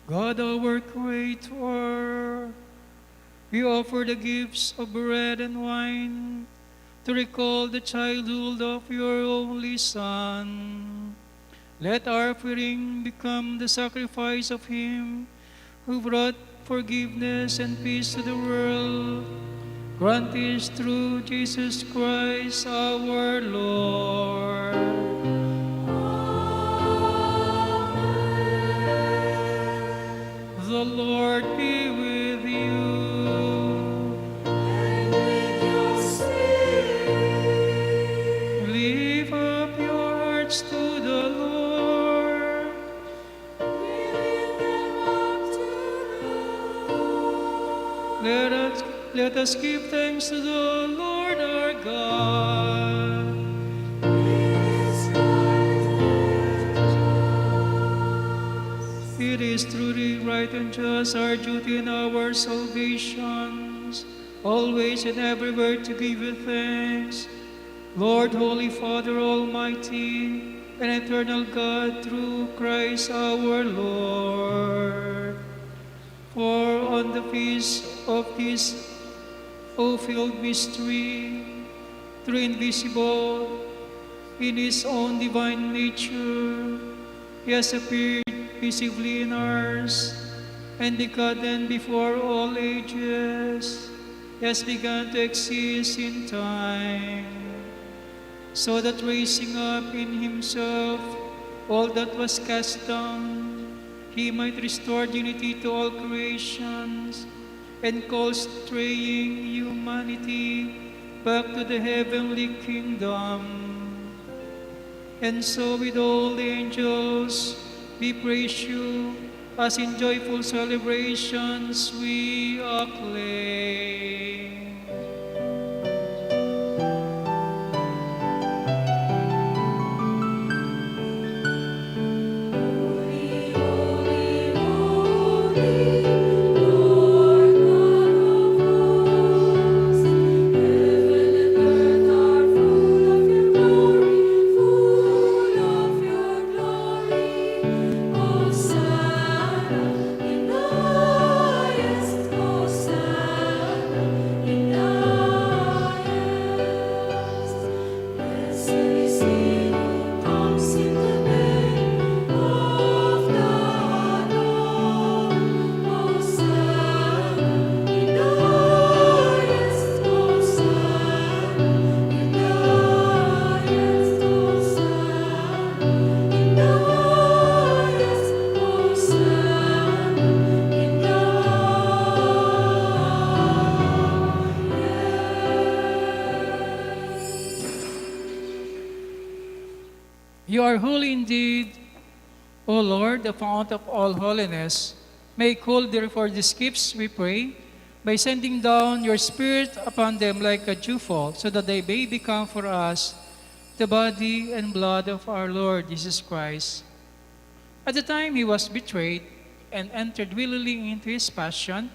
Speaker 1: God, our Creator, we offer the gifts of bread and wine to recall the childhood of your only Son. Let our offering become the sacrifice of him who brought forgiveness and peace to the world. Grant this through Jesus Christ our Lord. The Lord be with you.
Speaker 5: And with your spirit.
Speaker 1: Lift up your hearts to the Lord.
Speaker 5: We lift them up to the Lord.
Speaker 1: Let us give thanks to the Lord our God. It is truly right and just, our duty and our salvations, always and everywhere to give you thanks, Lord, Holy Father, Almighty, and eternal God, through Christ our Lord. For on the feast of this O-filled mystery, through invisible, in his own divine nature, he has appeared visibly in ours, and begotten before all ages, he has begun to exist in time, so that raising up in himself all that was cast down, he might restore unity to all creations, and call straying humanity back to the heavenly kingdom. And so with all the angels, we praise you, as in joyful celebrations we acclaim.
Speaker 5: Holy, holy, holy, Lord God of hosts. Heaven and earth are full of your glory, full of your glory. Hosanna in the highest, Hosanna in the highest. Blessed is he who comes in the name of the Lord. Hosanna in the highest, Hosanna in the highest, Hosanna in the highest, Hosanna in the highest.
Speaker 1: You are holy indeed, O Lord, the fount of all holiness. Make whole therefore these gifts, we pray, by sending down your Spirit upon them like a dewfall, so that they may become for us the body and blood of our Lord Jesus Christ. At the time he was betrayed and entered willingly into his passion,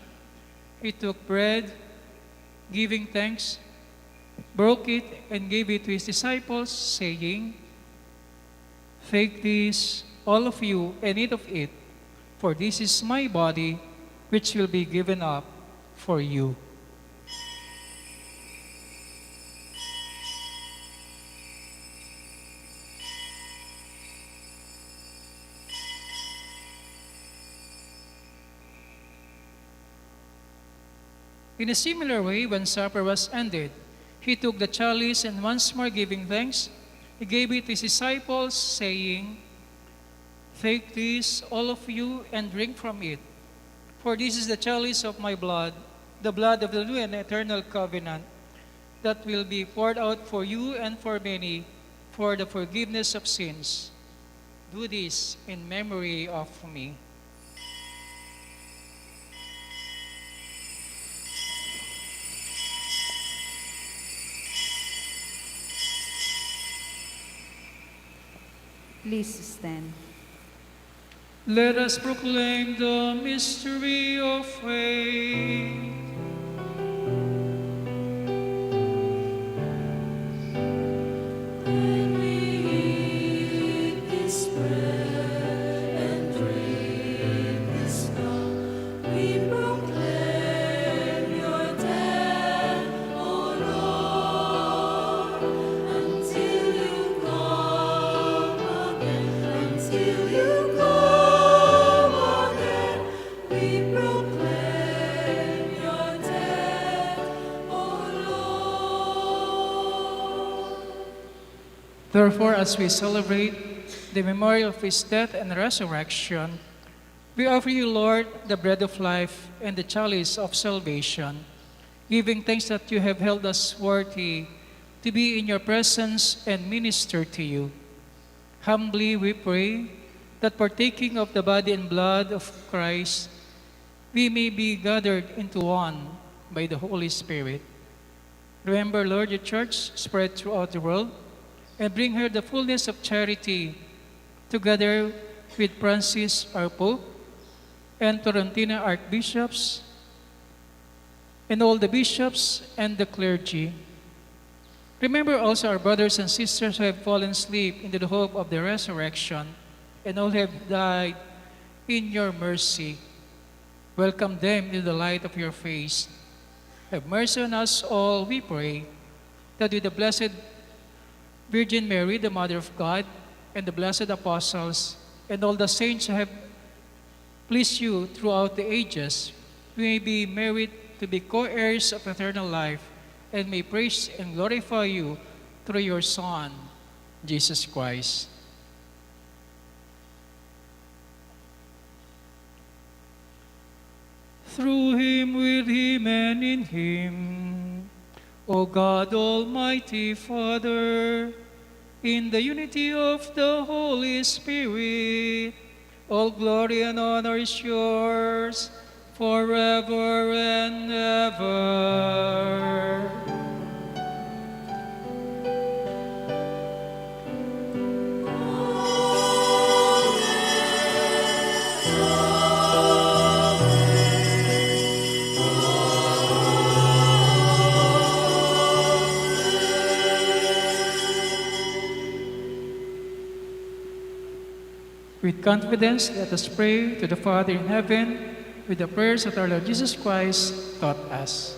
Speaker 1: he took bread, giving thanks, broke it, and gave it to his disciples, saying, "Take this, all of you, and eat of it, for this is my body, which will be given up for you." In a similar way, when supper was ended, he took the chalice, and once more giving thanks, he gave it to his disciples, saying, "Take this, all of you, and drink from it. For this is the chalice of my blood, the blood of the new and eternal covenant, that will be poured out for you and for many for the forgiveness of sins. Do this in memory of me."
Speaker 3: Please stand.
Speaker 1: Let us proclaim the mystery of faith.
Speaker 5: When we eat this bread and drink this cup, we proclaim your death, O Lord, until you come again. Until you come again, we proclaim your death, O Lord.
Speaker 1: Therefore, as we celebrate the memorial of his death and resurrection, we offer you, Lord, the bread of life and the chalice of salvation, giving thanks that you have held us worthy to be in your presence and minister to you. Humbly we pray that partaking of the body and blood of Christ, we may be gathered into one by the Holy Spirit. Remember, Lord, your church spread throughout the world, and bring her the fullness of charity, together with Francis, our Pope, and Torontina archbishops, and all the bishops and the clergy. Remember also our brothers and sisters who have fallen asleep into the hope of the resurrection, and all who have died in your mercy. Welcome them into the light of your face. Have mercy on us all, we pray, that with the Blessed Virgin Mary, the Mother of God, and the blessed apostles, and all the saints who have pleased you throughout the ages, we may be married to be co-heirs of eternal life, and may praise and glorify you through your Son, Jesus Christ. Through him, with him, and in him, O God, Almighty Father, in the unity of the Holy Spirit, all glory and honor is yours forever and ever. With confidence, let us pray to the Father in heaven with the prayers that our Lord Jesus Christ taught us.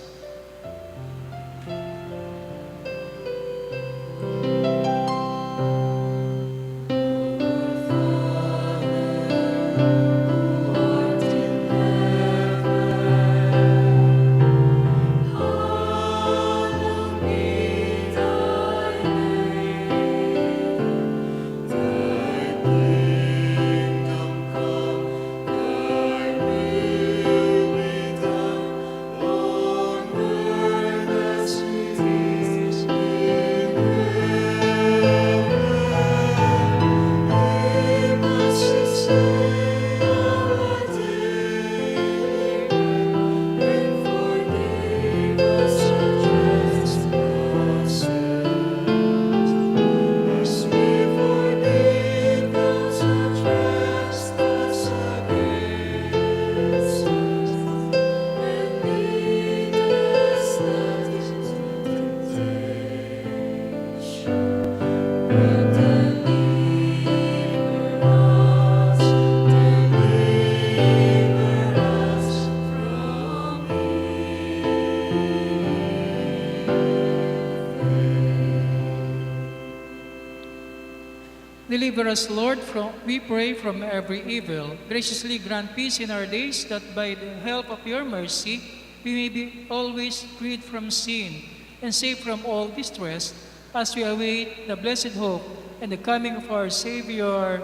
Speaker 1: Deliver us, Lord, we pray, from every evil. Graciously grant peace in our days, that by the help of your mercy, we may be always freed from sin and safe from all distress, as we await the blessed hope and the coming of our Savior,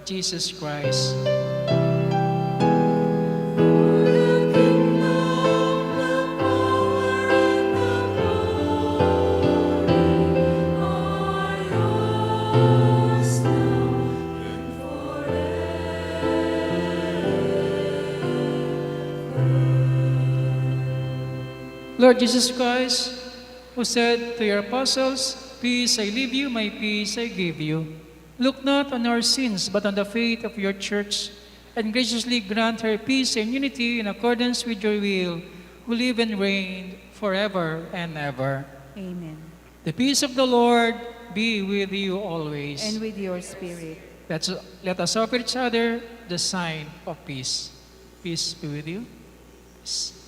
Speaker 1: Jesus Christ. Lord Jesus Christ, who said to your apostles, "Peace I leave you, my peace I give you," Look not on our sins, but on the faith of your church, and graciously grant her peace and unity in accordance with your will, who live and reign forever and ever.
Speaker 3: Amen.
Speaker 1: The peace of the Lord be with you always.
Speaker 3: And with your spirit.
Speaker 1: Let us offer each other the sign of peace. Peace be with you. Peace.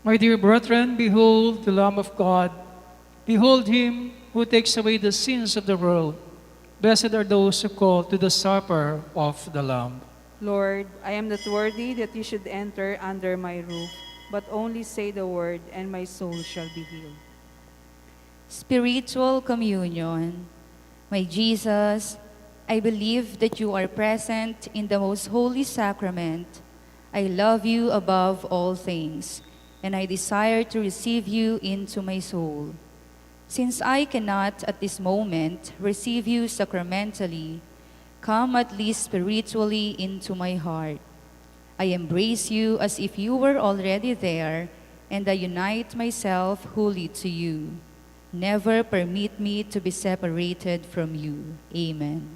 Speaker 1: My dear brethren, behold the Lamb of God. Behold him who takes away the sins of the world. Blessed are those who call to the supper of the Lamb.
Speaker 3: Lord, I am not worthy that you should enter under my roof, but only say the word, and my soul shall be healed.
Speaker 6: Spiritual communion. My Jesus, I believe that you are present in the most holy sacrament. I love you above all things, and I desire to receive you into my soul. Since I cannot at this moment receive you sacramentally, come at least spiritually into my heart. I embrace you as if you were already there, and I unite myself wholly to you. Never permit me to be separated from you. Amen.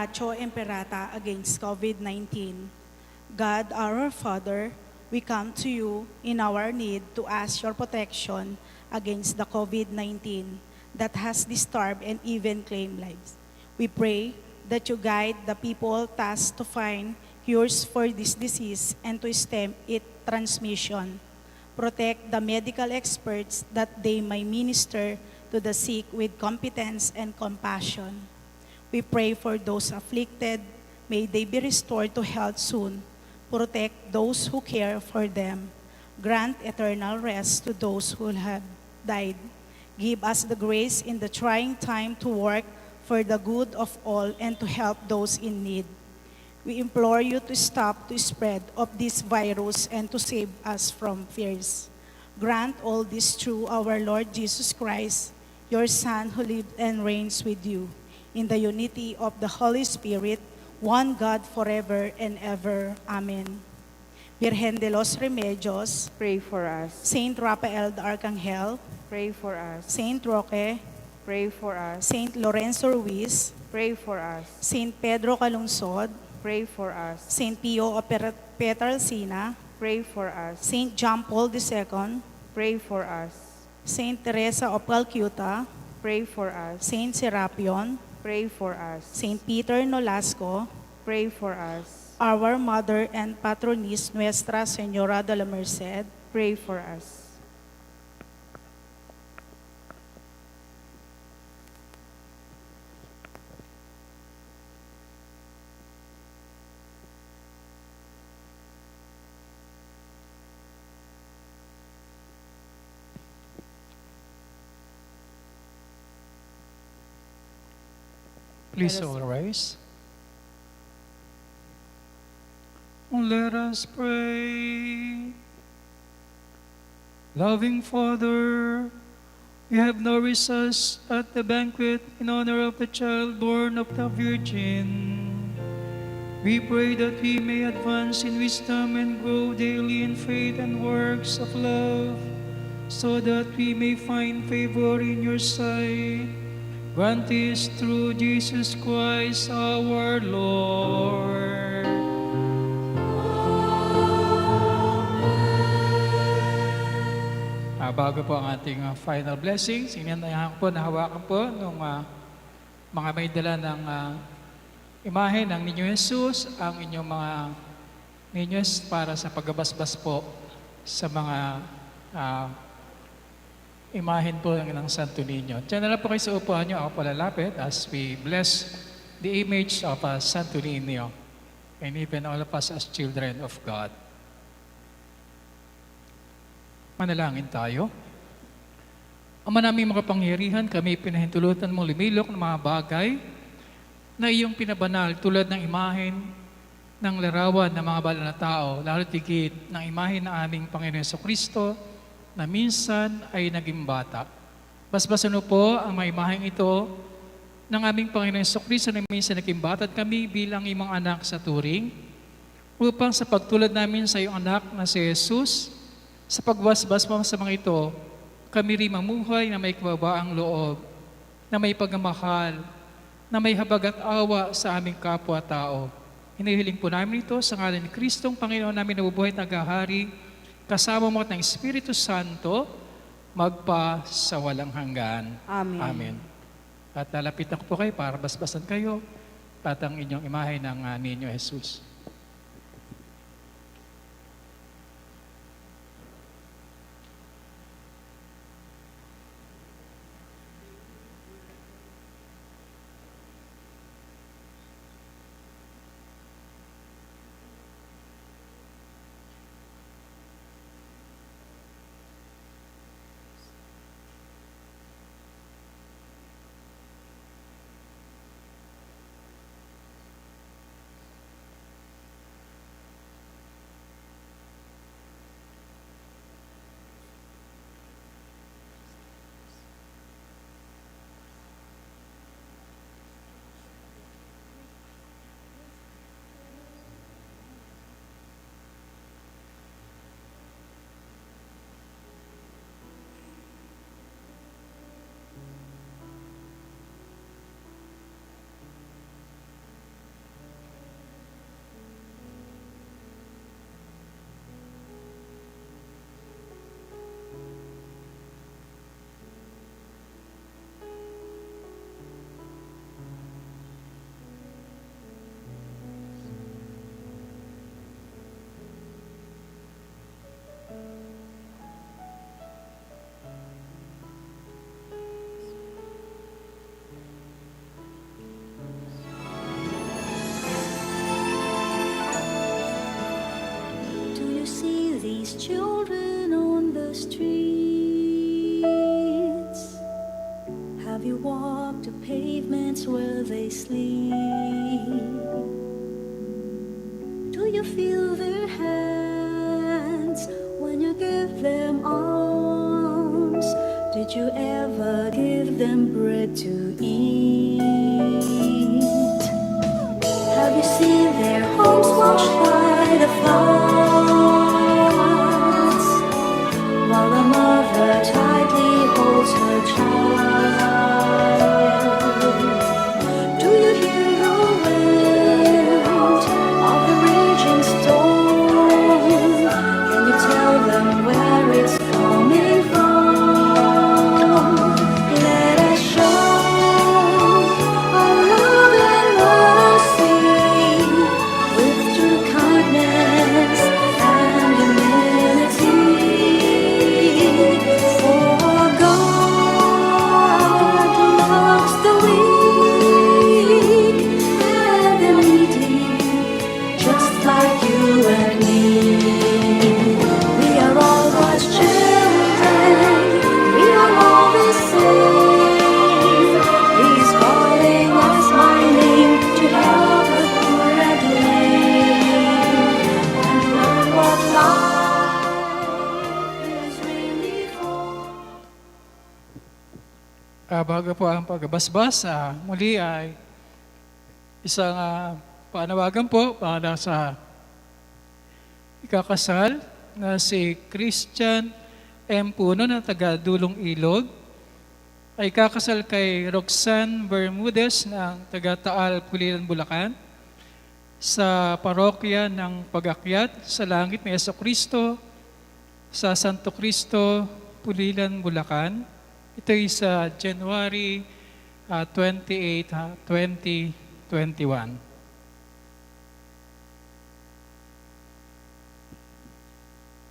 Speaker 7: Braccio Imperata against COVID-19. God, our Father, we come to you in our need to ask your protection against the COVID-19 that has disturbed and even claimed lives. We pray that you guide the people tasked to find cures for this disease and to stem its transmission. Protect the medical experts that they may minister to the sick with competence and compassion. We pray for those afflicted, may they be restored to health soon. Protect those who care for them. Grant eternal rest to those who have died. Give us the grace in the trying time to work for the good of all and to help those in need. We implore you to stop the spread of this virus and to save us from fears. Grant all this through our Lord Jesus Christ, your Son who lives and reigns with you, in the unity of the Holy Spirit, one God forever and ever. Amen. Virgen de los Remedios,
Speaker 3: Pray for us.
Speaker 7: Saint Raphael the Archangel,
Speaker 3: Pray for us.
Speaker 7: Saint Roque,
Speaker 3: Pray for us.
Speaker 7: Saint Lorenzo Ruiz,
Speaker 3: Pray for us.
Speaker 7: Saint Pedro Calungsod,
Speaker 3: Pray for us.
Speaker 7: Saint Pio of Pietrelcina,
Speaker 3: Pray for us.
Speaker 7: Saint John Paul II,
Speaker 3: Pray for us.
Speaker 7: Saint Teresa of Calcutta,
Speaker 3: Pray for us.
Speaker 7: Saint Serapion,
Speaker 3: Pray for us.
Speaker 7: Saint Peter Nolasco,
Speaker 3: Pray for us.
Speaker 7: our Mother and Patroness, Nuestra, Señora de la Merced,
Speaker 3: Pray for us.
Speaker 1: Please all rise. Let us pray. Loving Father, you have nourished us at the banquet in honor of the child born of the Virgin. We pray that we may advance in wisdom and grow daily in faith and works of love, so that we may find favor in your sight. Grant this through Jesus Christ our Lord. Bago po ang ating final blessings, inanayahan po na hawakan po ng mga may dala ng imahe ng Niño Jesus, ang inyong mga ninyos para sa pagbabasbas po sa mga imahen po ng Santo Niño. Diyan na lang po kayo sa upuan nyo, ako po lalapit as we bless the image of Santo Niño and even all of us as children of God. Manalangin tayo. Ama naming makapangyarihan, kami pinahintulutan mong lumilok ng mga bagay na iyong pinabanal tulad ng imahen ng larawan ng mga banal na tao, lalo tigit ng imahen ng aming Panginoon Jesucristo na minsan ay naging bata. Basbasan po ang mga imaheng ito ng aming Panginoon Jesucristo na minsan naging bata at kami bilang imong anak sa turing upang sa pagtulad namin sa iyong anak na si Jesus, sa pagbasbas mo sa mga ito, kami rin mamuhay na may kababaang loob, na may pagmamahal, na may habag at awa sa aming kapwa-tao. Hinihiling po namin ito sa ngalan ni Kristong Panginoon namin na bubuhay at naghahari, kasama mo at ng Espiritu Santo, magpa sa walang hanggan.
Speaker 3: Amen.
Speaker 1: Amen. At lalapitan ko po kayo para basbasan kayo at ang inyong imahe ng Niño Jesus.
Speaker 5: walk the pavements where they sleep? Do you feel their hands when you give them arms? Did you ever give them bread to eat? Have you seen their homes washed by the floods, while a mother tightly holds her child? Do you hear the wind of the raging storm? Can you tell them where it's coming from? Let us show our love and mercy with true kindness and humility. For God loves the weak and the needy, just like you and me. We are all God's children. We are all the same. He's calling us by name to help the poor and lame, and learn what life is really for.
Speaker 1: Bago po ang pagbasbas, muli ay isang panawagan po para sa ikakasal na si Christian M. Puno na taga Dulong Ilog ay kakasal kay Roxanne Bermudez ng taga Taal, Pulilan, Bulacan sa parokya ng Pag-akyat sa Langit ni Jesucristo sa Santo Cristo, Pulilan, Bulacan. Ito ay sa January 28, 2021.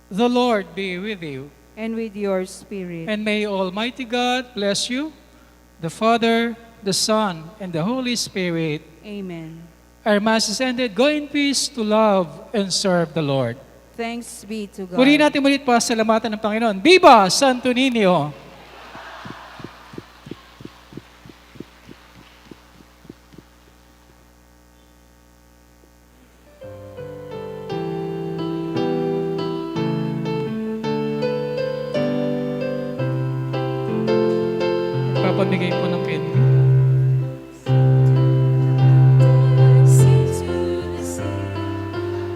Speaker 1: The Lord be with you,
Speaker 3: And with your spirit.
Speaker 1: and may Almighty God bless you, the Father, the Son, and the Holy Spirit.
Speaker 3: Amen.
Speaker 1: Our Mass is ended. Go in peace to love and serve the Lord.
Speaker 3: Thanks be to God.
Speaker 1: Muli natin mulit pasalamatan ng Panginoon. Viva Santo Niño! Papamigay po ng candy.
Speaker 5: Sing to the sea,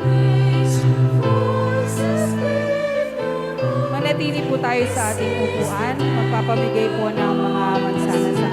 Speaker 5: raise your voices with them.
Speaker 3: Manatili po tayo sa ating upuan. Magpapamigay po ng mga mansanas sa